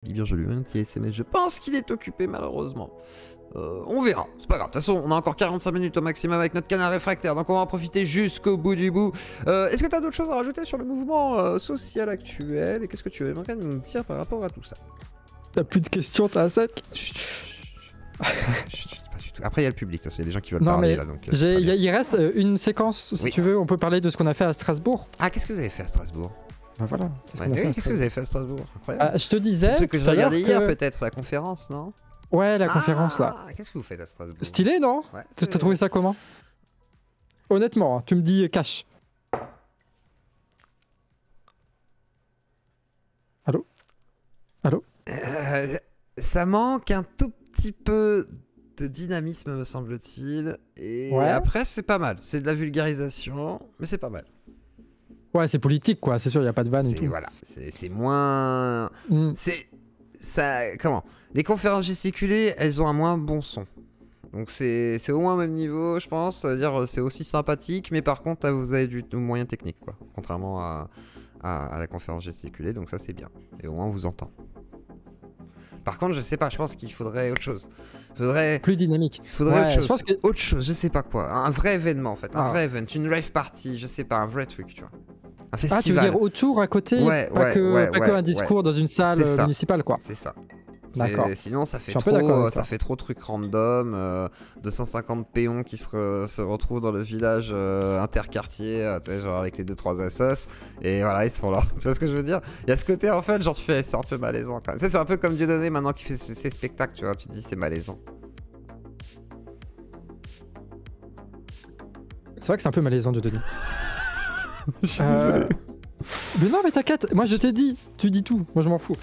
Bien, je lui ai un petit SMS. Je pense qu'il est occupé, malheureusement. On verra. C'est pas grave. De toute façon, on a encore 45 minutes au maximum avec notre canard réfractaire. Donc, on va en profiter jusqu'au bout du bout. Est-ce que tu as d'autres choses à rajouter sur le mouvement social actuel? Et qu'est-ce que tu aimerais nous dire par rapport à tout ça? T'as plus de questions, t'as un sec? Après, il y a le public. Il y a des gens qui veulent parler là. Donc, il reste une séquence, si tu veux. On peut parler de ce qu'on a fait à Strasbourg. Ah, qu'est-ce que vous avez fait à Strasbourg? Ben voilà. Qu'est-ce que vous avez fait à Strasbourg? Incroyable. Je te disais. C'est le truc que j'ai regardé hier, peut-être, la conférence, non? Ouais, la conférence là. Qu'est-ce que vous faites à Strasbourg? Stylé, non? Ouais, t'as trouvé ça comment? Honnêtement, hein, tu me dis cash. Allô? Allô? Ça manque un tout petit peu de dynamisme, me semble-t-il. Et après, c'est pas mal. C'est de la vulgarisation, mais c'est pas mal. Ouais, c'est politique, quoi. C'est sûr, il n'y a pas de vanne et tout. Voilà, c'est moins... C'est... Ça... Comment? Les conférences gesticulées, elles ont un moins bon son. Donc c'est au moins au même niveau, je pense. C'est-à-dire, c'est aussi sympathique, mais par contre, vous avez du moyen technique, quoi. Contrairement à la conférence gesticulée, donc ça, c'est bien. Et au moins, on vous entend. Par contre, je sais pas, je pense qu'il faudrait autre chose. Plus dynamique. Faudrait autre chose. Je pense que... Autre chose, je sais pas quoi. Un vrai événement, en fait. Un vrai event, une rave party, je sais pas, un vrai truc, tu vois. Un festival. Ah, tu veux dire autour, à côté, pas que un discours dans une salle municipale, quoi. C'est ça. D'accord. Sinon, ça fait trop truc random. 250 péons qui se retrouvent dans le village interquartier, tu sais, genre avec les 2-3 assos. Et voilà, ils sont là. Tu vois ce que je veux dire? Il y a ce côté, en fait, genre, tu fais, c'est un peu malaisant quand même. C'est un peu comme Dieudonné maintenant qui fait ses spectacles, tu vois. Tu te dis, c'est malaisant. C'est vrai que c'est un peu malaisant, Dieudonné. Je suis désolé. Mais non, mais t'inquiète, moi je t'ai dit, tu dis tout, moi je m'en fous.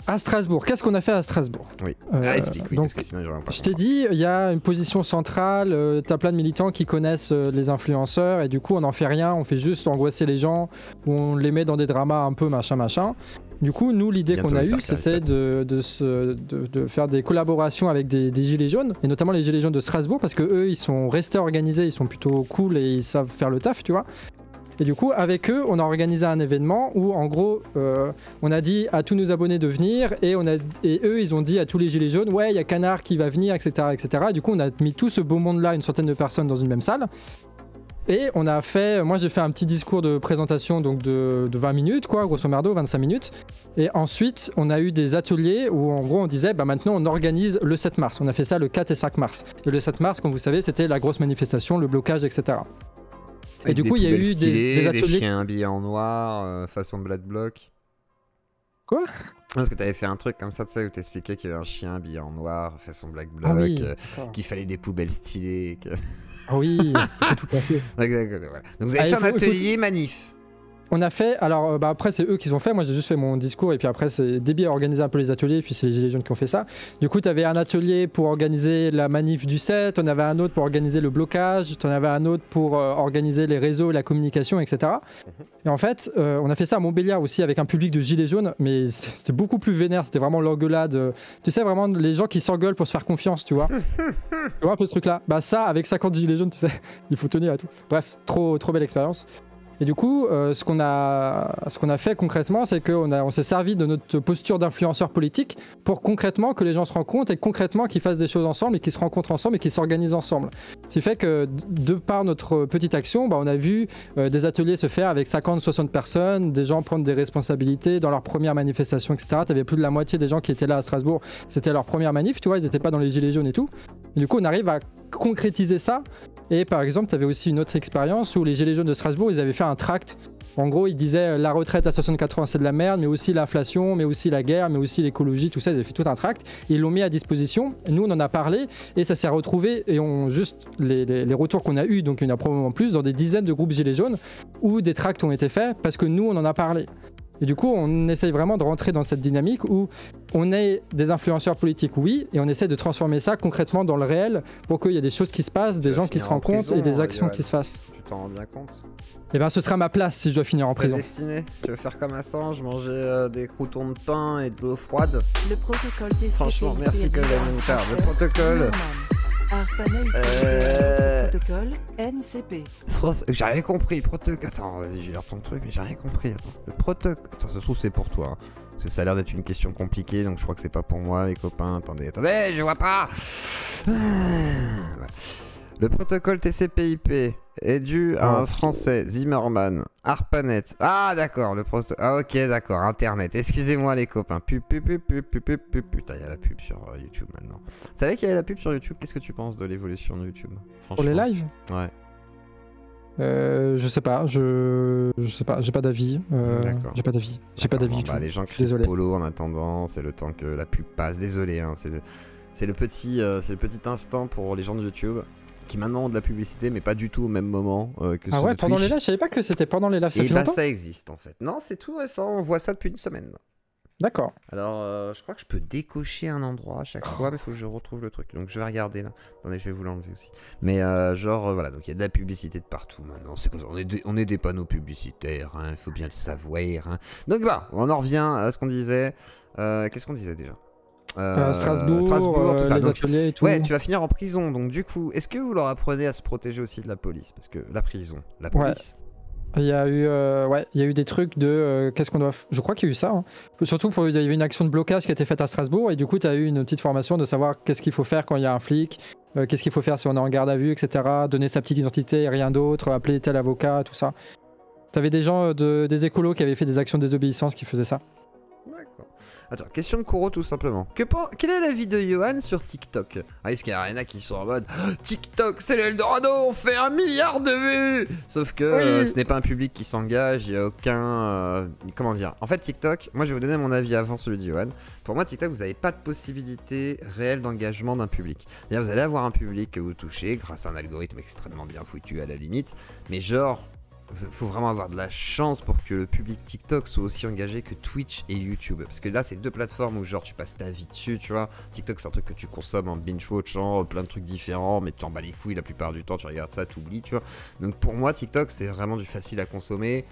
À Strasbourg, qu'est-ce qu'on a fait à Strasbourg? Oui, explique, oui, parce que sinon j'aurais pas. Je t'ai dit, il y a une position centrale, t'as plein de militants qui connaissent les influenceurs, et du coup on n'en fait rien, on fait juste angoisser les gens, ou on les met dans des dramas un peu machin. Du coup, nous, l'idée qu'on a eue, c'était de faire des collaborations avec des gilets jaunes, et notamment les gilets jaunes de Strasbourg, parce que eux, ils sont restés organisés, ils sont plutôt cool et ils savent faire le taf, tu vois. Et du coup, avec eux, on a organisé un événement où, en gros, on a dit à tous nos abonnés de venir, et eux, ils ont dit à tous les gilets jaunes, ouais, il y a Canard qui va venir, etc., etc. Et du coup, on a mis tout ce beau monde-là, une centaine de personnes dans une même salle. Et on a fait, moi j'ai fait un petit discours de présentation donc de 20 minutes, quoi, grosso merdo, 25 minutes. Et ensuite, on a eu des ateliers où en gros on disait, bah maintenant on organise le 7 mars. On a fait ça le 4 et 5 mars. Et le 7 mars, comme vous savez, c'était la grosse manifestation, le blocage, etc. Et du coup, il y a eu des ateliers. Des chiens habillés en noir, façon Black Bloc. Quoi? Parce que t'avais fait un truc comme ça, tu sais, où t'expliquais qu'il y avait un chien habillé en noir, façon Black Bloc, qu'il fallait des poubelles stylées. Ah oui, faut tout passer. Voilà. Donc vous avez fait un atelier manif. On a fait, alors après c'est eux qui ont fait, moi j'ai juste fait mon discours et puis après c'est Déby a organisé un peu les ateliers et puis c'est les gilets jaunes qui ont fait ça. Du coup tu avais un atelier pour organiser la manif du 7, on avait un autre pour organiser le blocage, on avait un autre pour organiser les réseaux, la communication, etc. Et en fait on a fait ça à Montbéliard aussi avec un public de gilets jaunes, mais c'était beaucoup plus vénère, c'était vraiment l'engueulade. Tu sais vraiment les gens qui s'engueulent pour se faire confiance, tu vois. Tu vois un peu ce truc là. Bah ça avec 50 gilets jaunes, tu sais, il faut tenir à tout. Bref, trop belle expérience. Et du coup, ce qu'on a fait concrètement, c'est qu'on s'est servi de notre posture d'influenceur politique pour concrètement que les gens se rencontrent et concrètement qu'ils fassent des choses ensemble et qu'ils se rencontrent ensemble et qu'ils s'organisent ensemble. Ce qui fait que de par notre petite action, on a vu des ateliers se faire avec 50-60 personnes, des gens prendre des responsabilités dans leur première manifestation, etc. Tu avais plus de la moitié des gens qui étaient là à Strasbourg, c'était leur première manif, tu vois, ils n'étaient pas dans les gilets jaunes et tout. Et du coup, on arrive à concrétiser ça. Et par exemple, tu avais aussi une autre expérience où les gilets jaunes de Strasbourg, ils avaient fait un tract. En gros, ils disaient la retraite à 64 ans, c'est de la merde, mais aussi l'inflation, mais aussi la guerre, mais aussi l'écologie, tout ça. Ils avaient fait tout un tract. Ils l'ont mis à disposition. Nous, on en a parlé et ça s'est retrouvé. Et juste les retours qu'on a eus, donc il y en a probablement plus, dans des dizaines de groupes gilets jaunes où des tracts ont été faits parce que nous, on en a parlé. Et du coup, on essaye vraiment de rentrer dans cette dynamique où on est des influenceurs politiques, oui, et on essaie de transformer ça concrètement dans le réel pour qu'il y ait des choses qui se passent, des gens qui se rencontrent et des actions qui se fassent. Tu t'en rends bien compte? Eh ben, ce sera ma place si je dois finir en prison. Destiné. Tu veux faire comme Assange, manger des croûtons de pain et de l'eau froide? Le protocole TCP. Franchement, merci que vous faire. Le protocole. Protocole NCP. J'ai rien compris. Attends, vas-y, j'ai l'air ton truc, mais j'ai rien compris. Attends. Le protocole. Attends, ça se trouve, c'est pour toi. Hein. Parce que ça a l'air d'être une question compliquée, donc je crois que c'est pas pour moi, les copains. Attendez, je vois pas. Le protocole TCP/IP est dû à un français, Zimmerman, ARPANET. Ah d'accord, Ah ok, d'accord, Internet. Excusez-moi les copains. Putain, il y a la pub sur YouTube maintenant. Vous savez qu'il y a la pub sur YouTube? Qu'est-ce que tu penses de l'évolution de YouTube? Pour les lives? Ouais. Je sais pas, je sais pas, j'ai pas d'avis. J'ai pas d'avis. J'ai pas d'avis du tout. Les gens crient Polo en attendant, c'est le temps que la pub passe. Désolé, hein, c'est le petit instant pour les gens de YouTube qui maintenant ont de la publicité, mais pas du tout au même moment que Ah ceux ouais, de pendant Twitch. les lives, je savais pas que c'était pendant les lives, ça fait longtemps. Ça existe en fait. Non, c'est tout récent, on voit ça depuis une semaine. D'accord. Alors, je crois que je peux décocher un endroit à chaque fois, mais il faut que je retrouve le truc. Donc, je vais regarder là. Attendez, je vais vous l'enlever aussi. Mais voilà, donc il y a de la publicité de partout maintenant. C'est comme ça. On est des panneaux publicitaires, il faut bien le savoir. Hein. Donc, bah, on en revient à ce qu'on disait. Qu'est-ce qu'on disait déjà? Strasbourg, tout ça. les Donc, ateliers et tout. ouais, tu vas finir en prison. Donc, du coup, est-ce que vous leur apprenez à se protéger aussi de la police? Parce que la prison, la police. Il y a eu des trucs de qu'est-ce qu'on doit. Je crois qu'il y a eu ça. Hein. Surtout il y a eu une action de blocage qui a été faite à Strasbourg et du coup tu as eu une petite formation de savoir qu'est-ce qu'il faut faire quand il y a un flic, qu'est-ce qu'il faut faire si on est en garde à vue, etc. Donner sa petite identité et rien d'autre, appeler tel avocat, tout ça. T'avais des gens des écolos qui avaient fait des actions de désobéissance qui faisaient ça. D'accord. Attends, question de Kuro tout simplement. Quel est l'avis de Johan sur TikTok? Ah, est-ce qu'il y a rien qui sont en mode TikTok, c'est l'Eldorado, on fait 1 milliard de vues? Sauf que ce n'est pas un public qui s'engage, il n'y a aucun... comment dire? En fait, TikTok, moi je vais vous donner mon avis avant celui de Johan. Pour moi, TikTok, vous n'avez pas de possibilité réelle d'engagement d'un public. C'est-à-dire, vous allez avoir un public que vous touchez grâce à un algorithme extrêmement bien foutu à la limite, mais genre... faut vraiment avoir de la chance pour que le public TikTok soit aussi engagé que Twitch et YouTube. Parce que là, c'est deux plateformes où genre tu passes ta vie dessus, tu vois. TikTok, c'est un truc que tu consommes en binge-watchant, plein de trucs différents, mais tu t'en bats les couilles la plupart du temps, tu regardes ça, tu oublies, tu vois. Donc pour moi, TikTok, c'est vraiment du facile à consommer.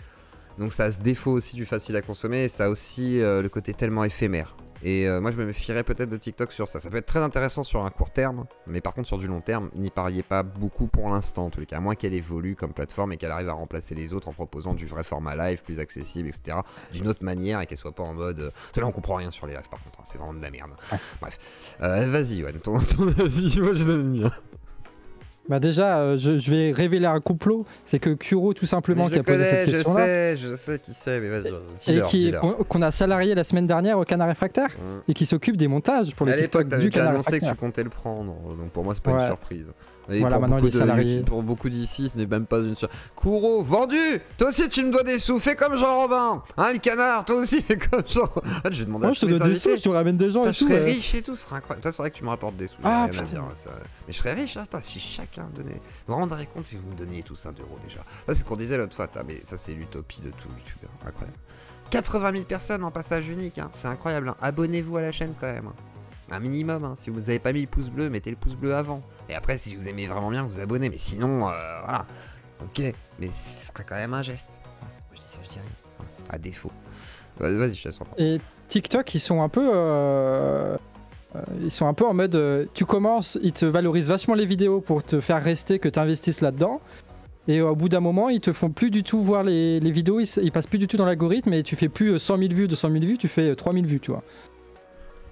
Donc ça a ce défaut aussi du facile à consommer, et ça a aussi le côté tellement éphémère. Et moi je me méfierais peut-être de TikTok sur ça. Ça peut être très intéressant sur un court terme, mais par contre sur du long terme, n'y pariez pas beaucoup pour l'instant en tout cas, à moins qu'elle évolue comme plateforme et qu'elle arrive à remplacer les autres en proposant du vrai format live, plus accessible, etc. D'une autre manière et qu'elle soit pas en mode... Là on comprend rien sur les lives par contre, hein, c'est vraiment de la merde. Bref, vas-y Yoann, ton avis, moi je donne le mien. Bah déjà, je vais révéler un complot, c'est que Kuro tout simplement qui a posé cette question-là. Je sais qui c'est, mais vas-y. Et qu'on a salarié la semaine dernière au Canard Réfractaire et qui s'occupe des montages pour les TikTok du Canard Réfractaire. À l'époque, t'avais annoncé que tu comptais le prendre, donc pour moi c'est pas une surprise. Et voilà, maintenant il est salarié. Pour beaucoup d'ici, ce n'est même pas une surprise. Kuro, vendu! Toi aussi tu me dois des sous, fais comme Jean-Robin! Hein, le canard, toi aussi fais comme Jean. Je vais demander moi je te donne des sous, je te ramène des gens et tout. Je serais riche et tout, ce serait incroyable. Toi c'est vrai que tu me rapportes des sous, j'ai rien à dire. Mais je serais riche, si chacun donnait. Vous vous rendrez compte si vous me donniez tous 1 euro déjà. Ça c'est ce qu'on disait l'autre fois, mais ça c'est l'utopie de tout youtubeur, incroyable. 80 000 personnes en passage unique, hein. C'est incroyable. Hein. Abonnez-vous à la chaîne quand même. Un minimum, hein. Si vous n'avez pas mis le pouce bleu, mettez le pouce bleu avant. Et après, si vous aimez vraiment bien, vous abonnez. Mais sinon, voilà. Ok, mais ce serait quand même un geste. Moi, je dis ça, je dis rien. À défaut. Vas-y, je te laisse en parler. Et TikTok, ils sont un peu en mode... tu commences, ils te valorisent vachement les vidéos pour te faire rester, que tu investisses là-dedans. Et au bout d'un moment, ils te font plus du tout voir les vidéos, ils passent plus du tout dans l'algorithme et tu fais plus 100 000 vues, 200 000 vues, tu fais 3 000 vues, tu vois.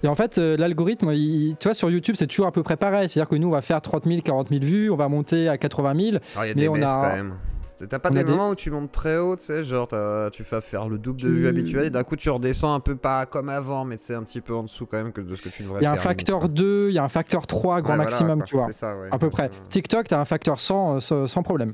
Et en fait, l'algorithme, tu vois, sur YouTube, c'est toujours à peu près pareil. C'est-à-dire que nous, on va faire 30 000, 40 000 vues, on va monter à 80 000. Alors, il y a des baisses quand même. T'as pas des moments où tu montes très haut, tu sais, genre tu fais faire le double de vues habituelles et d'un coup tu redescends un peu pas comme avant, mais c'est un petit peu en dessous quand même que de ce que tu devrais faire. Il y a un facteur 2, il y a un facteur 3 grand maximum, tu vois. Ça, ouais, à peu près. TikTok, t'as un facteur 100 sans problème.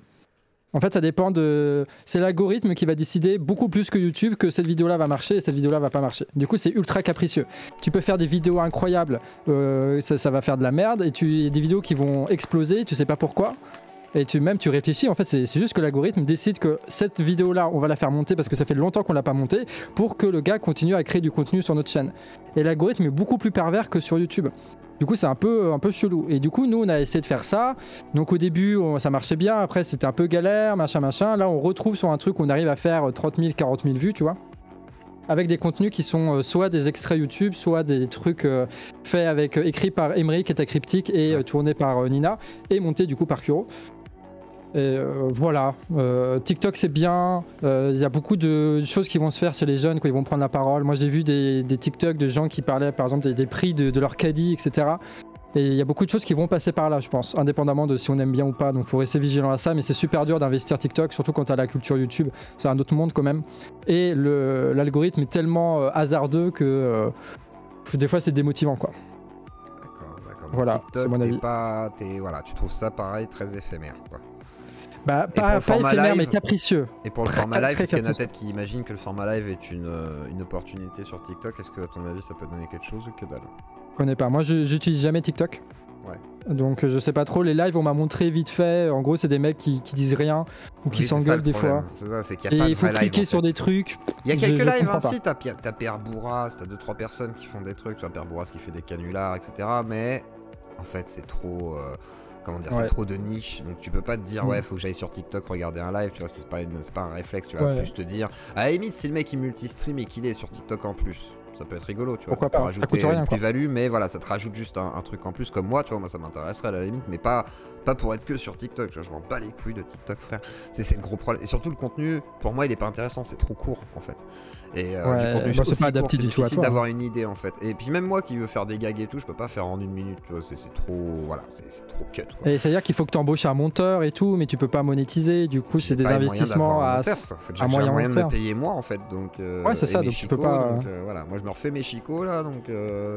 En fait, ça dépend de... C'est l'algorithme qui va décider beaucoup plus que YouTube que cette vidéo-là va marcher et cette vidéo-là va pas marcher. Du coup, c'est ultra capricieux. Tu peux faire des vidéos incroyables, ça va faire de la merde, et y a des vidéos qui vont exploser, tu sais pas pourquoi. Et tu réfléchis, en fait, c'est juste que l'algorithme décide que cette vidéo-là, on va la faire monter parce que ça fait longtemps qu'on l'a pas montée, pour que le gars continue à créer du contenu sur notre chaîne. Et l'algorithme est beaucoup plus pervers que sur YouTube. Du coup, c'est un peu chelou. Et du coup, nous, on a essayé de faire ça. Donc au début, ça marchait bien. Après, c'était un peu galère, machin. Là, on retrouve sur un truc où on arrive à faire 30 000, 40 000 vues, tu vois. Avec des contenus qui sont soit des extraits YouTube, soit des trucs faits écrits par Emery, qui est à Cryptic, et tournés par Nina, et montés du coup par Kuro. Et voilà, TikTok c'est bien, il y a beaucoup de choses qui vont se faire chez les jeunes quand ils vont prendre la parole. Moi j'ai vu des TikTok de gens qui parlaient par exemple des prix de leur caddie, etc. Et il y a beaucoup de choses qui vont passer par là, je pense, indépendamment de si on aime bien ou pas. Donc faut rester vigilant à ça, mais c'est super dur d'investir TikTok, surtout quand t'as la culture YouTube. C'est un autre monde quand même. Et l'algorithme est tellement hasardeux que des fois c'est démotivant, quoi. D'accord. Voilà, c'est mon avis. Voilà, tu trouves ça pareil, très éphémère, quoi. Pas éphémère, live, mais capricieux. Et pour le format live, parce qu'il y en a capricieux. peut-être qui imaginent que le format live est une opportunité sur TikTok. Est-ce que, à ton avis, ça peut donner quelque chose ou que dalle? Je connais pas. Moi, j'utilise jamais TikTok. Ouais. Donc, je sais pas trop. Les lives, on m'a montré vite fait. En gros, c'est des mecs qui disent rien ou qui s'engueulent des fois. C'est ça, c'est qu'il y a pas Et de il faut vrai cliquer live, sur en fait. des trucs. Il y a quelques je lives, comprends si, t'as Pierre Bourras, t'as 2-3 personnes qui font des trucs, tu vois, Pierre Bourras qui fait des canulars, etc. Mais en fait, c'est trop. Comment dire, c'est trop de niche, donc tu peux pas te dire ouais faut que j'aille sur TikTok regarder un live, tu vois, c'est pas un réflexe, tu vas plus te dire à la limite si le mec il multi-stream et qu'il est sur TikTok en plus, ça peut être rigolo, tu vois. Pourquoi ça peut pas, rajouter une plus-value, mais voilà, ça te rajoute juste un truc en plus, comme moi, tu vois, moi ça m'intéresserait à la limite, mais pas pour être que sur TikTok, tu vois, je m'en bats les couilles de TikTok, frère. C'est le gros problème, et surtout le contenu, pour moi il est pas intéressant, c'est trop court en fait. Et du contenu c'est pas adapté du tout à difficile toi. d'avoir une idée en fait. Et puis même moi qui veux faire des gags et tout, je peux pas faire en 1 minute, tu vois, c'est trop, voilà, c'est trop cut, quoi. Et c'est-à-dire qu'il faut que tu embauches un monteur et tout, mais tu peux pas monétiser, du coup c'est des investissements à moyen de me payer moi en fait, donc ouais c'est ça, donc tu peux pas donc, voilà, moi je me refais mes chicots là, donc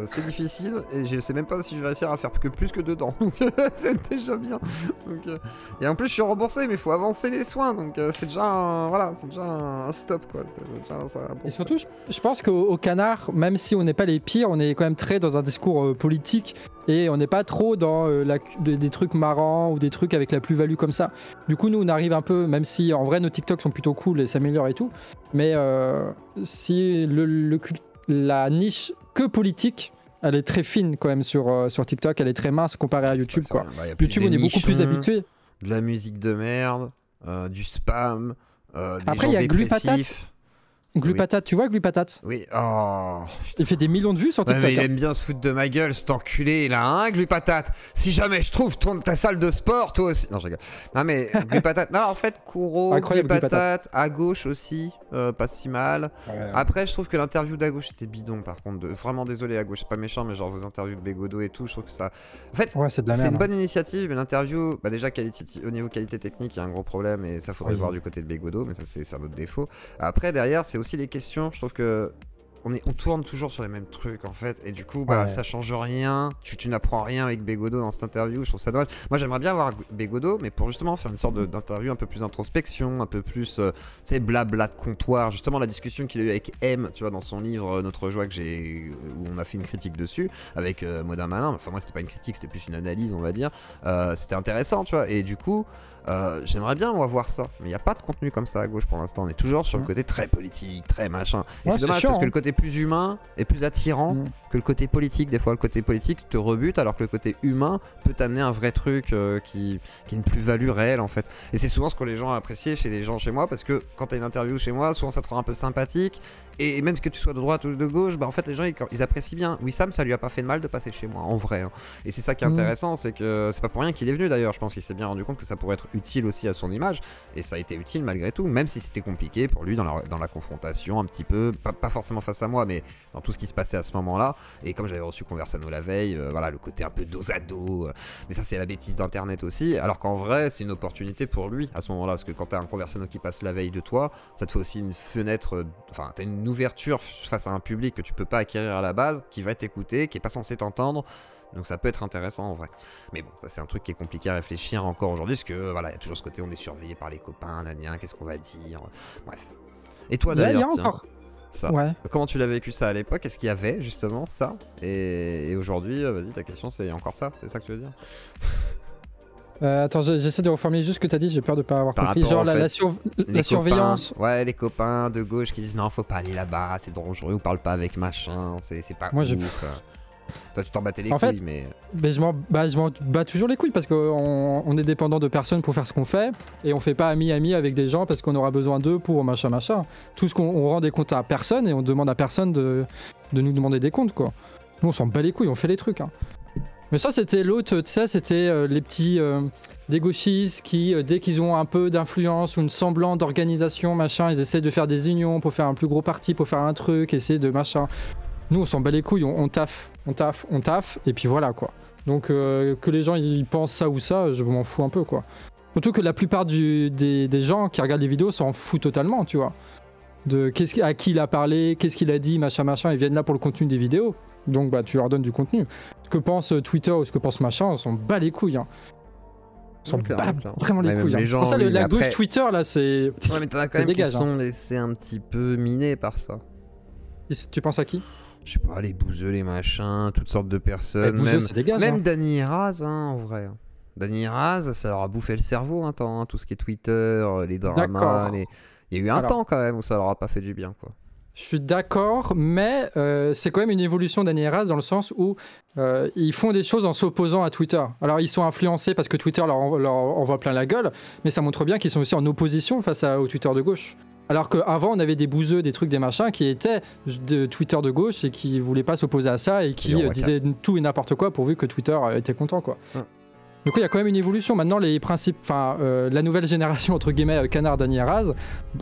c'est difficile et je sais même pas si je vais réussir à faire que plus que dedans, donc c'est déjà bien. Donc, et en plus je suis remboursé, mais il faut avancer les soins, donc c'est déjà un stop, quoi. Et surtout je pense qu'au Canard, même si on n'est pas les pires, on est quand même très dans un discours politique et on n'est pas trop dans des trucs marrants ou des trucs avec la plus-value comme ça. Du coup nous on arrive un peu, même si en vrai nos TikTok sont plutôt cool et s'améliorent et tout, mais si la niche que politique, elle est très fine quand même sur TikTok, elle est très mince comparée à YouTube, quoi. YouTube on est beaucoup plus habitué. De la musique de merde, du spam, des après il y a Glupatate. Glupatate, tu vois Glupatate? Oui, oh. Il fait des millions de vues sur TikTok. Ouais, mais il aime bien se foutre de ma gueule, cet enculé, il a un Glupatate. Si jamais je trouve ta salle de sport, toi aussi. Non, je rigole. Non, mais Glupatate. Non, en fait, Kuro, Glupatate, à gauche aussi, pas si mal. Ouais. Après, je trouve que l'interview d'à gauche était bidon, par contre. Vraiment désolé, à gauche, c'est pas méchant, mais genre vos interviews de Bégodeau et tout, je trouve que ça. En fait, c'est une bonne initiative, mais l'interview, bah déjà, au niveau qualité technique, il y a un gros problème, et ça, faudrait voir du côté de Bégodeau, mais ça, c'est un autre défaut. Après, derrière, c'est aussi les questions, je trouve que on tourne toujours sur les mêmes trucs en fait, et du coup ça change rien, tu n'apprends rien avec Bégodeau dans cette interview, je trouve ça dommage. Moi j'aimerais bien avoir Bégodeau, mais pour justement faire une sorte d'interview un peu plus introspection, un peu plus tu sais, blabla de comptoir, justement la discussion qu'il a eu avec M, tu vois, dans son livre Notre Joie, où on a fait une critique dessus avec Modin Malin. Enfin moi c'était pas une critique, c'était plus une analyse, on va dire. C'était intéressant, tu vois, et du coup j'aimerais bien voir ça, mais il n'y a pas de contenu comme ça à gauche pour l'instant. On est toujours sur le côté très politique, très machin. Et c'est dommage parce que le côté plus humain est plus attirant que le côté politique. Des fois, le côté politique te rebute alors que le côté humain peut t'amener un vrai truc qui est une plus-value réelle en fait. Et c'est souvent ce que les gens apprécient chez les gens chez moi, parce que quand tu as une interview chez moi, souvent ça te rend un peu sympathique. Et même que tu sois de droite ou de gauche, bah en fait les gens ils apprécient bien. Wissam, ça lui a pas fait de mal de passer chez moi en vrai, hein. Et c'est ça qui est intéressant, c'est que c'est pas pour rien qu'il est venu d'ailleurs. Je pense qu'il s'est bien rendu compte que ça pourrait être utile aussi à son image, et ça a été utile malgré tout, même si c'était compliqué pour lui dans la confrontation un petit peu, pas forcément face à moi, mais dans tout ce qui se passait à ce moment-là. Et comme j'avais reçu Conversano la veille, voilà, le côté un peu dos à dos, mais ça c'est la bêtise d'internet aussi, alors qu'en vrai c'est une opportunité pour lui à ce moment-là, parce que quand t'as un Conversano qui passe la veille de toi, ça te fait aussi une fenêtre, enfin t'as une ouverture face à un public que tu peux pas acquérir à la base, qui va t'écouter, qui est pas censé t'entendre. Donc ça peut être intéressant en vrai. Mais bon, ça c'est un truc qui est compliqué à réfléchir encore aujourd'hui, parce que voilà, il y a toujours ce côté on est surveillé par les copains, nanien, qu'est-ce qu'on va dire. Bref. Et toi d'ailleurs, ça. Ouais. Comment tu l'as vécu ça à l'époque? Est-ce qu'il y avait justement ça? Et aujourd'hui, vas-y, ta question c'est encore ça? C'est ça que tu veux dire? Attends, j'essaie de reformuler juste ce que t'as dit, j'ai peur de pas avoir compris. Genre la surveillance. Ouais, les copains de gauche qui disent non, faut pas aller là-bas, c'est dangereux, ou parle pas avec machin, c'est pas ouf. Toi, tu t'en battais les couilles, mais je m'en bats toujours les couilles parce qu'on est dépendant de personnes pour faire ce qu'on fait, et on fait pas ami avec des gens parce qu'on aura besoin d'eux pour machin. Tout ce qu'on rend des comptes à personne, et on demande à personne de nous demander des comptes, quoi. Nous on s'en bat les couilles, on fait les trucs, hein. Mais ça, c'était l'autre, tu sais, c'était les petits des gauchistes qui, dès qu'ils ont un peu d'influence ou une semblant d'organisation, machin, ils essaient de faire des unions pour faire un plus gros parti, pour faire un truc, essayer de machin. Nous, on s'en bat les couilles, on taffe, et puis voilà, quoi. Donc, que les gens, ils pensent ça ou ça, je m'en fous un peu, quoi. Surtout que la plupart des gens qui regardent les vidéos s'en foutent totalement, tu vois. De à qui il a parlé, qu'est-ce qu'il a dit, machin, ils viennent là pour le contenu des vidéos. Donc bah tu leur donnes du contenu. Ce que pense Twitter ou ce que pense machin, on s'en bat les couilles. On s'en bat vraiment les couilles. C'est pour ça la gauche Twitter là, c'est... Ouais, mais t'en as quand même qui sont laissés un petit peu minés par ça. Et tu penses à qui? Je sais pas, les bouseux, les machins, toutes sortes de personnes. Bouseux, ça dégage, même Dany Raz, en vrai. Dany Raz, ça leur a bouffé le cerveau un temps, tout ce qui est Twitter, les dramas. Il y a eu un temps quand même où ça leur a pas fait du bien, quoi. Je suis d'accord, mais c'est quand même une évolution Dany Raz dans le sens où ils font des choses en s'opposant à Twitter. Alors ils sont influencés parce que Twitter leur envoie plein la gueule, mais ça montre bien qu'ils sont aussi en opposition face au Twitter de gauche. Alors qu'avant on avait des bouseux, des trucs, des machins qui étaient de Twitter de gauche et qui voulaient pas s'opposer à ça et qui disaient tout et n'importe quoi pourvu que Twitter était content, quoi. Donc il y a quand même une évolution. Maintenant les principes, la nouvelle génération entre guillemets canard Dany Raz,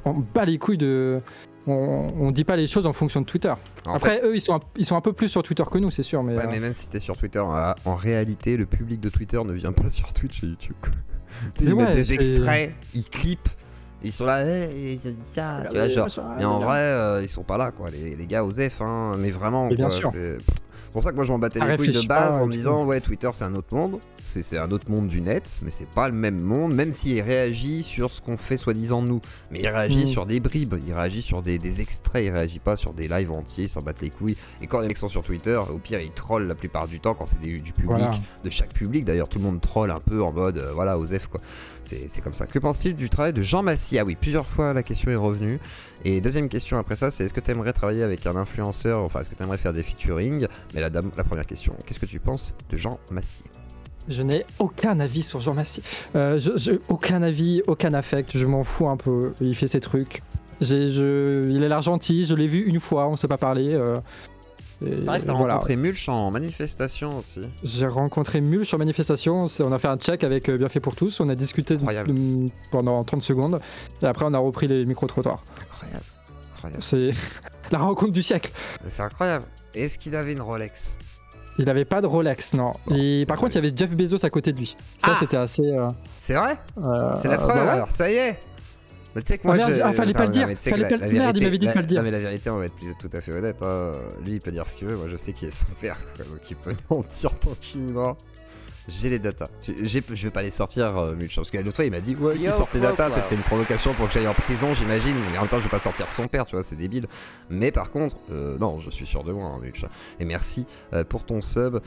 on bat les couilles de... On dit pas les choses en fonction de Twitter. Après, eux, ils sont un peu plus sur Twitter que nous, c'est sûr. Mais, ouais, mais même si t'es sur Twitter, en réalité, le public de Twitter ne vient pas sur Twitch et YouTube. Ils mettent des extraits, ils clippent, ils sont là, ils ont dit ça, tu vois, genre. Mais en vrai, ils sont pas là, quoi. Les gars, OSEF, hein, mais vraiment. Mais bien quoi, sûr. C'est pour ça que moi je m'en battais les couilles de base en me disant ouais, Twitter c'est un autre monde, c'est un autre monde du net, mais c'est pas le même monde, même s'il réagit sur ce qu'on fait soi-disant nous, mais il réagit sur des bribes, il réagit sur des extraits, il réagit pas sur des lives entiers, ils s'en battent les couilles. Et quand les mecs sont sur Twitter, au pire ils trollent la plupart du temps quand c'est du public, de chaque public d'ailleurs, tout le monde troll un peu en mode voilà, OSEF quoi. C'est comme ça. Que pense-t-il du travail de Jean Massy? Ah oui, plusieurs fois la question est revenue. Et deuxième question après ça, c'est est-ce que tu aimerais travailler avec un influenceur, enfin est-ce que tu aimerais faire des featuring? Mais la première question, qu'est-ce que tu penses de Jean Massy? Je n'ai aucun avis sur Jean Massy. Aucun avis, aucun affect, je m'en fous un peu. Il fait ses trucs. Il a l'air gentil, je l'ai vu une fois, on s'est pas parlé. Pareil que t'as rencontré Mulch en manifestation aussi. J'ai rencontré Mulch en manifestation, on a fait un check avec Bienfait pour tous, on a discuté pendant 30 secondes et après on a repris les micro-trottoirs. Incroyable. C'est la rencontre du siècle. C'est incroyable. Est-ce qu'il avait une Rolex? Il avait pas de Rolex, non. Bon, et par contre, il y avait Jeff Bezos à côté de lui. Ça, c'était assez... C'est vrai? C'est la preuve, bah ouais. Alors ça y est. Mais tu sais que moi, fallait pas le dire. Merde, il m'avait dit de pas le dire. Non mais la vérité, on va être tout à fait honnête. Hein. Lui, il peut dire ce qu'il veut. Moi, je sais qu'il est son père, quoi, donc il peut mentir tant qu'il mord. J'ai les datas. Je vais pas les sortir, Mulch, parce que l'autre fois il m'a dit ouais, il sort les datas, ça c'était une provocation pour que j'aille en prison, j'imagine. Mais en même temps, je vais pas sortir son père, tu vois, c'est débile. Mais par contre, non, je suis sûr de moi, hein, Mulch. Et merci pour ton sub,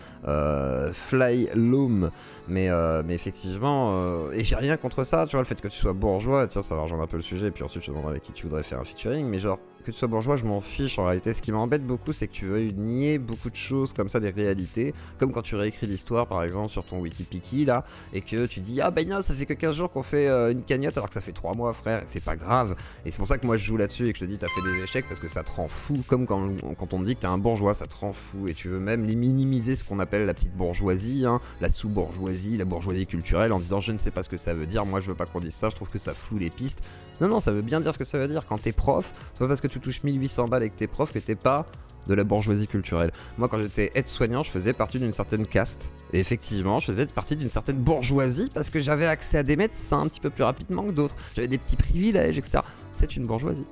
Fly Loom. Mais effectivement, et j'ai rien contre ça, tu vois, le fait que tu sois bourgeois, tiens, ça va rejoindre un peu le sujet. Puis ensuite, je te demanderai avec qui tu voudrais faire un featuring, mais genre. Que tu sois bourgeois, je m'en fiche en réalité. Ce qui m'embête beaucoup, c'est que tu veux nier beaucoup de choses comme ça, des réalités. Comme quand tu réécris l'histoire, par exemple, sur ton Wikipédia là, et que tu dis ah ben non, ça fait que 15 jours qu'on fait une cagnotte alors que ça fait 3 mois, frère, et c'est pas grave. Et c'est pour ça que moi je joue là-dessus et que je te dis t'as fait des échecs parce que ça te rend fou. Comme quand on te dit que t'es un bourgeois, ça te rend fou. Et tu veux même minimiser ce qu'on appelle la petite bourgeoisie, hein, la sous-bourgeoisie, la bourgeoisie culturelle, en disant je ne sais pas ce que ça veut dire, moi je veux pas qu'on dise ça, je trouve que ça floue les pistes. Non, ça veut bien dire ce que ça veut dire. Quand t'es prof, c'est pas parce que tu touches 1800 balles et que t'es prof que t'es pas de la bourgeoisie culturelle. Moi, quand j'étais aide-soignant, je faisais partie d'une certaine caste. Et effectivement, je faisais partie d'une certaine bourgeoisie parce que j'avais accès à des médecins un petit peu plus rapidement que d'autres. J'avais des petits privilèges, etc. C'est une bourgeoisie.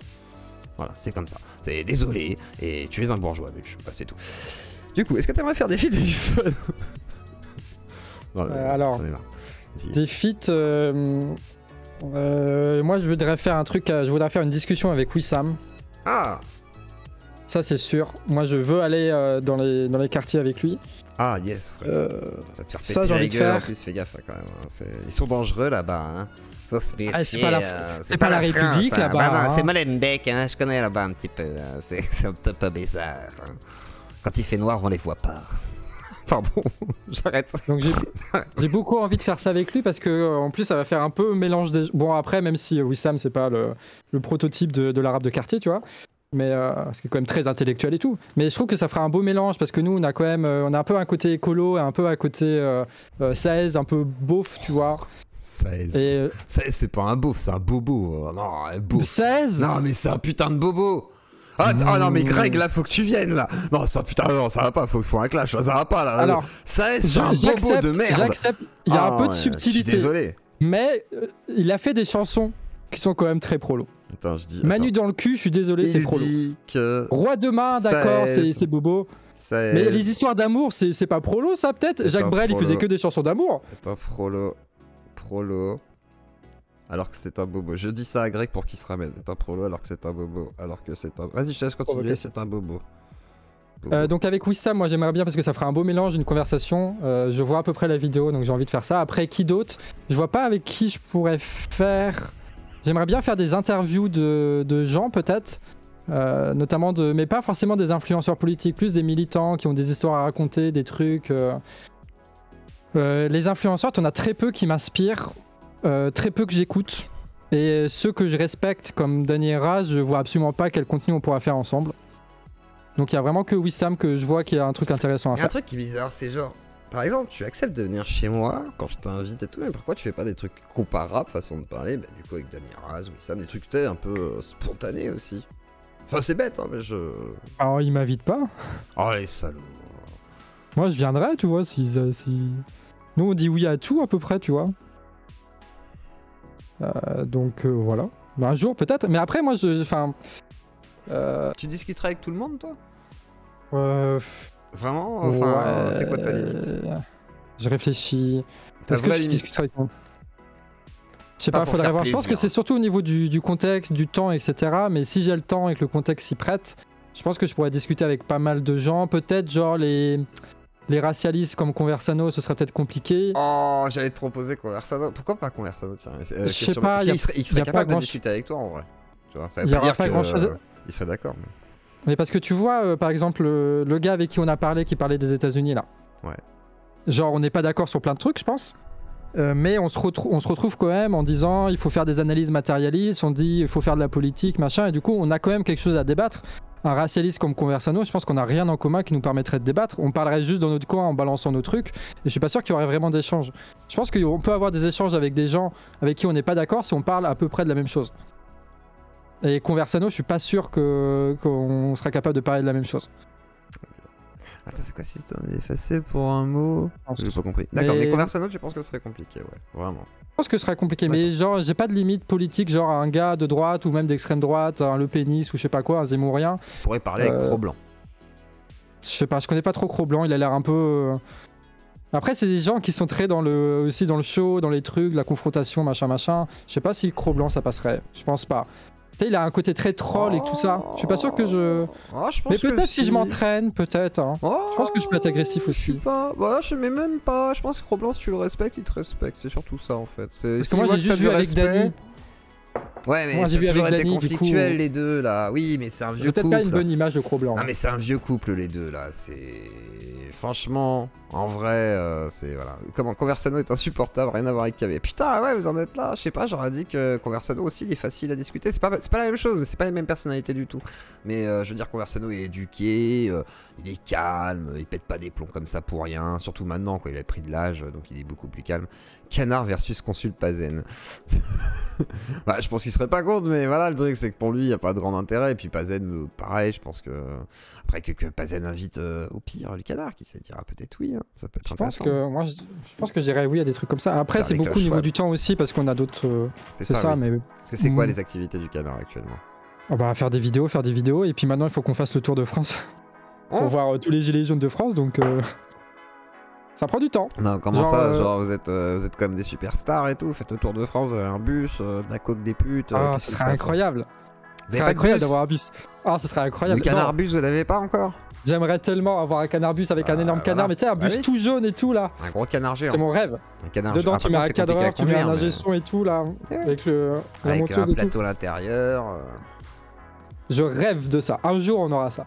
Voilà, c'est comme ça. C'est désolé. Et tu es un bourgeois, Mulch. Bah, c'est tout. Du coup, est-ce que t'aimerais faire des feats du fun? Alors, des feats... moi je voudrais faire un truc, je voudrais faire une discussion avec Wissam. Ah, ça c'est sûr. Moi je veux aller dans les quartiers avec lui. Ah yes frère. Va te faire péter ça j'ai envie de faire. En plus fais gaffe quand même. Ils sont dangereux là-bas. Hein. Faut se méfier, c'est pas la République France, là-bas. Bah, hein. C'est Molenbeek, hein. Je connais là-bas un petit peu. Hein. C'est un petit peu bizarre. Hein. Quand il fait noir, on les voit pas. Pardon, j'arrête. Donc j'ai beaucoup envie de faire ça avec lui parce que en plus ça va faire un peu mélange des... Bon après même si Wissam c'est pas le prototype de l'arabe de quartier tu vois, mais ce qui est quand même très intellectuel et tout. Mais je trouve que ça fera un beau mélange parce que nous, on a quand même, on a un peu un côté écolo et un peu un côté 16, un peu beauf, tu vois. 16. Et 16, c'est pas un beauf, c'est un bobo. Non, un beauf. 16. Non, mais c'est un putain de bobo. Ah, oh non, mais Greg, là, faut que tu viennes, là. Non, ça, putain, non, ça va pas, faut un clash, ça va pas, là. Alors, 16, c'est un bobo de merde. J'accepte, il y a un peu de subtilité. Je suis désolé. Mais il a fait des chansons qui sont quand même très prolo. Attends, je dis. Manu dans le cul, je suis désolé, c'est prolo. Dit que... Roi de main, d'accord, c'est bobo. 16. Mais les histoires d'amour, c'est pas prolo, ça, peut-être? Jacques Brel, il faisait que des chansons d'amour. Attends, prolo. Alors que c'est un bobo. Je dis ça à Greg pour qu'il se ramène. C'est un prolo alors que c'est un bobo. Alors que c'est un... Vas-y, je te laisse continuer, c'est un bobo. Donc avec Wissam, moi j'aimerais bien parce que ça fera un beau mélange, une conversation. Je vois à peu près la vidéo, donc j'ai envie de faire ça. Après, qui d'autre? Je vois pas avec qui je pourrais faire... J'aimerais bien faire des interviews de gens peut-être. Notamment mais pas forcément des influenceurs politiques, plus des militants qui ont des histoires à raconter, des trucs. Les influenceurs, t'en as très peu qui m'inspirent. Très peu que j'écoute, et ceux que je respecte comme Daniel Raz, je vois absolument pas quel contenu on pourra faire ensemble. Donc il y a vraiment que Wissam que je vois qui a un truc intéressant à faire. Un truc qui est bizarre, c'est genre, par exemple, tu acceptes de venir chez moi quand je t'invite et tout, mais pourquoi tu fais pas des trucs comparables, façon de parler, bah, du coup avec Daniel Raz, Wissam, des trucs un peu spontanés aussi. Enfin c'est bête, hein, mais je... Alors il m'invite pas. Oh les salauds. Moi je viendrai, tu vois, si... Nous on dit oui à tout à peu près, tu vois. Donc voilà. Bah, un jour peut-être, mais après moi enfin. Tu discuterais avec tout le monde, toi? Vraiment? Ouais, Enfin, c'est quoi ta limite? Je réfléchis. Est-ce que je discuterais avec moi? Je sais pas, faudrait voir. Je pense que c'est surtout au niveau du contexte, du temps, etc. Mais si j'ai le temps et que le contexte s'y prête, je pense que je pourrais discuter avec pas mal de gens. Peut-être genre les racialistes comme Conversano, ce serait peut-être compliqué. Oh, j'allais te proposer Conversano. Pourquoi pas Conversano? Tiens, je sais pas. Il serait capable de discuter avec toi en vrai. Tu vois, ça veut pas dire pas grand-chose. Il serait d'accord. Mais parce que tu vois, par exemple, le gars avec qui on a parlé, qui parlait des États-Unis là. Ouais. Genre, on n'est pas d'accord sur plein de trucs, je pense. Mais on se retrouve quand même en disant il faut faire des analyses matérialistes, on dit il faut faire de la politique, machin, et du coup, on a quand même quelque chose à débattre. Un racialiste comme Conversano, je pense qu'on n'a rien en commun qui nous permettrait de débattre. On parlerait juste dans notre coin en balançant nos trucs. Et je suis pas sûr qu'il y aurait vraiment d'échanges. Je pense qu'on peut avoir des échanges avec des gens avec qui on n'est pas d'accord si on parle à peu près de la même chose. Et Conversano, je suis pas sûr qu'on sera capable de parler de la même chose. Attends, c'est quoi si c'était effacé pour un mot? J'ai pas compris. D'accord, mais Conversano, tu penses que ce serait compliqué, ouais, vraiment. Je pense que ce serait compliqué, mais genre, j'ai pas de limite politique, genre un gars de droite ou même d'extrême droite, un Le Pénis ou je sais pas quoi, un Zemmourien. Tu pourrais parler avec Cro-Blanc. Je sais pas, je connais pas trop Cro-Blanc, il a l'air un peu. Après, c'est des gens qui sont très aussi dans le show, dans les trucs, la confrontation, machin, machin. Je sais pas si Cro-Blanc ça passerait, je pense pas. Tu sais, il a un côté très troll et tout ça. Je suis pas sûr que je. Mais peut-être si je m'entraîne, peut-être. Hein. Je pense que je peux être agressif aussi. Je sais pas. Bah, je sais même pas. Je pense que Cro-Blanc, si tu le respectes, il te respecte. C'est surtout ça en fait. Parce que moi j'ai juste vu avec Dany. Ouais, mais moi, j'ai vu toujours avec été Dany, conflictuels du coup, les deux là. Oui, mais c'est un vieux couple. Peut-être pas une bonne image de Cro-Blanc. Ah, mais c'est un vieux couple les deux là. C'est. Franchement, en vrai, c'est. Voilà. Comment Conversano est insupportable, rien à voir avec KV. Putain, ouais, vous en êtes là. Je sais pas, j'aurais dit que Conversano aussi, il est facile à discuter. C'est pas la même chose, mais c'est pas les mêmes personnalités du tout. Mais je veux dire, Conversano est éduqué, il est calme, il pète pas des plombs comme ça pour rien. Surtout maintenant, quoi, il a pris de l'âge, donc il est beaucoup plus calme. Canard versus Consul Pazen. Bah, je pense qu'il serait pas contre, mais voilà, le truc c'est que pour lui, il n'y a pas de grand intérêt. Et puis Pazen, pareil, je pense que. Après que Pazen invite au pire le Canard, qui se dira peut-être oui, hein. Ça peut être intéressant. Je pense que je dirais oui à des trucs comme ça. Après, c'est beaucoup au niveau du temps aussi, parce qu'on a d'autres. C'est ça, oui. mais. Parce que c'est quoi les activités du Canard actuellement? Oh bah, faire des vidéos, et puis maintenant, il faut qu'on fasse le tour de France pour voir tous les gilets jaunes de France, donc. Ça prend du temps. Non, comment ça? Genre, vous êtes comme des superstars et tout, faites le tour de France, un bus, de la coque des putes. Ah, ce serait incroyable. Ce serait incroyable d'avoir un bus. Ah, ce serait incroyable. Le canard bus, vous l'avez pas encore? J'aimerais tellement avoir un canard bus avec un énorme canard, mais tu sais, un bus tout jaune et tout là. Un gros canard géant. C'est mon rêve. Un canard dedans, tu mets un cadreur, tu mets un ingé son et tout là. Avec la monteuse et tout. Avec un plateau à l'intérieur. Je rêve de ça. Un jour, on aura ça.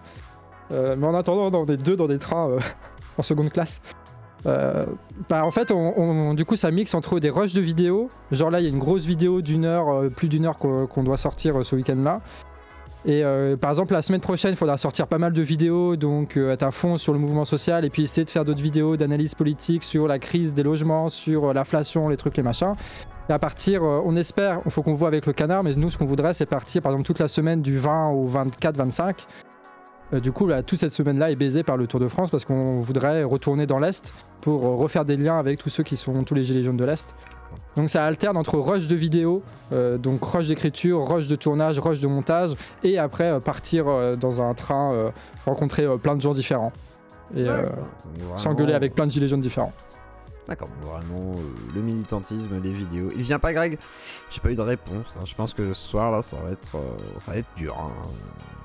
Mais en attendant, on est deux dans des trains en seconde classe. Bah en fait du coup ça mixe entre des rushs de vidéos, genre là il y a une grosse vidéo d'une heure, plus d'une heure qu'on doit sortir ce week-end là, Et par exemple, la semaine prochaine, il faudra sortir pas mal de vidéos, donc être à fond sur le mouvement social et puis essayer de faire d'autres vidéos d'analyse politique sur la crise des logements, sur l'inflation, les trucs, les machins. Et à partir, on espère, il faut qu'on voit avec le canard, mais nous, ce qu'on voudrait, c'est partir par exemple toute la semaine du 20 au 24-25. Du coup, là, toute cette semaine-là est baisée par le Tour de France parce qu'on voudrait retourner dans l'Est pour refaire des liens avec tous ceux qui sont tous les gilets jaunes de l'Est. Donc ça alterne entre rush de vidéo, donc rush d'écriture, rush de tournage, rush de montage, et après partir dans un train, rencontrer plein de gens différents et s'engueuler avec plein de gilets jaunes différents. D'accord, vraiment le militantisme, les vidéos. Il vient pas, Greg? J'ai pas eu de réponse. Hein. Je pense que ce soir là, ça va être dur. Hein.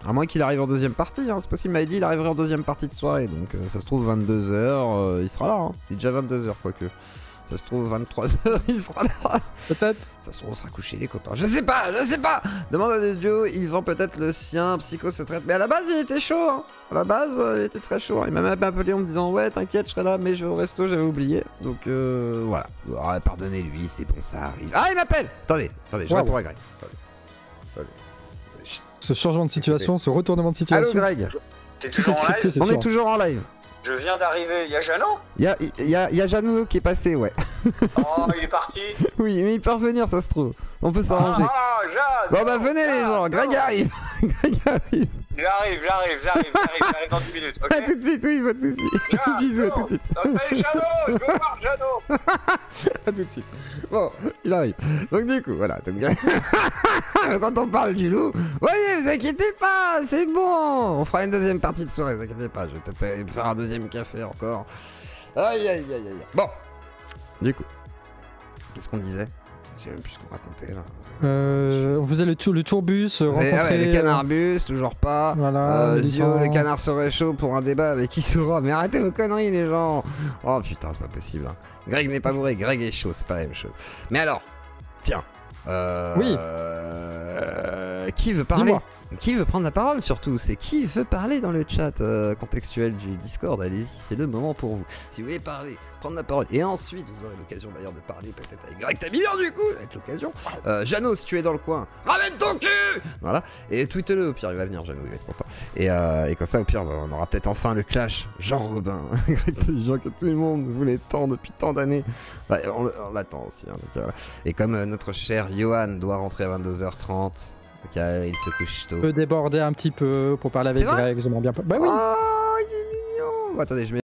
À moins qu'il arrive en deuxième partie. Hein. C'est possible, il m'avait dit il arriverait en deuxième partie de soirée. Donc ça se trouve 22h, il sera là. Hein. Il est déjà 22h quoique. Ça se trouve 23h, il sera là. Peut-être. Ça se trouve on sera couchés les copains. Je sais pas. Demande à Dieu, il vend peut-être le sien, Psycho se traite. Mais à la base il était chaud. Hein. À la base il était très chaud. Il m'a même appelé en me disant ouais t'inquiète je serai là mais je vais au resto, j'avais oublié. Donc voilà. Ah, pardonnez-lui, c'est bon ça arrive. Ah il m'appelle. Attendez, je réponds à Greg. Attendez. Ce changement de situation, ce retournement de situation. Allô Greg. T'es toujours en live? On est toujours en live. Je viens d'arriver, y'a Jeannot? Y'a Jeannot qui est passé, ouais. Oh, il est parti. Oui, mais il peut revenir, ça se trouve. On peut s'arranger. Ah, Jeanne. Bon bah venez les gens, Greg arrive. J'arrive dans 10 minutes, ok? À tout de suite, oui, pas de soucis. Bisous, à tout de suite. Salut Jeannot, je veux voir Jeannot. À tout de suite. Bon, il arrive. Donc du coup, voilà. Donc, quand on parle du loup, voyez, vous inquiétez pas, c'est bon. On fera une deuxième partie de soirée, vous inquiétez pas. Je vais peut-être faire un deuxième café encore. Aïe. Bon, du coup, qu'est-ce qu'on disait? Je sais même plus ce qu'on racontait là. On faisait le tourbus, rencontrer... le canarbus, toujours pas. Voilà, Zio, le canard serait chaud pour un débat avec qui sera. Mais arrêtez vos conneries les gens. Oh putain, c'est pas possible. Hein. Greg n'est pas bourré, Greg est chaud, c'est pas la même chose. Mais alors, tiens. Oui. Qui veut parler? Qui veut prendre la parole surtout? C'est qui veut parler dans le chat contextuel du Discord? Allez-y, c'est le moment pour vous. Si vous voulez parler, prendre la parole, et ensuite vous aurez l'occasion d'ailleurs de parler peut-être avec Greg Tamillon du coup, avec l'occasion. Jeannot, si tu es dans le coin, ramène ton cul. Voilà, et tweetez-le, au pire il va venir, Jeannot, il va être content. Et comme ça, au pire, on aura peut-être enfin le clash Jean Robin. Greg Tamillon que tout le monde voulait tant depuis tant d'années. Ouais, on l'attend aussi. Hein, donc, et comme notre cher Johan doit rentrer à 22h30, il se couche tôt. On peut déborder un petit peu pour parler avec Greg, j'aimerais bien. Bah oui. Oh, il est mignon. Attendez, je mets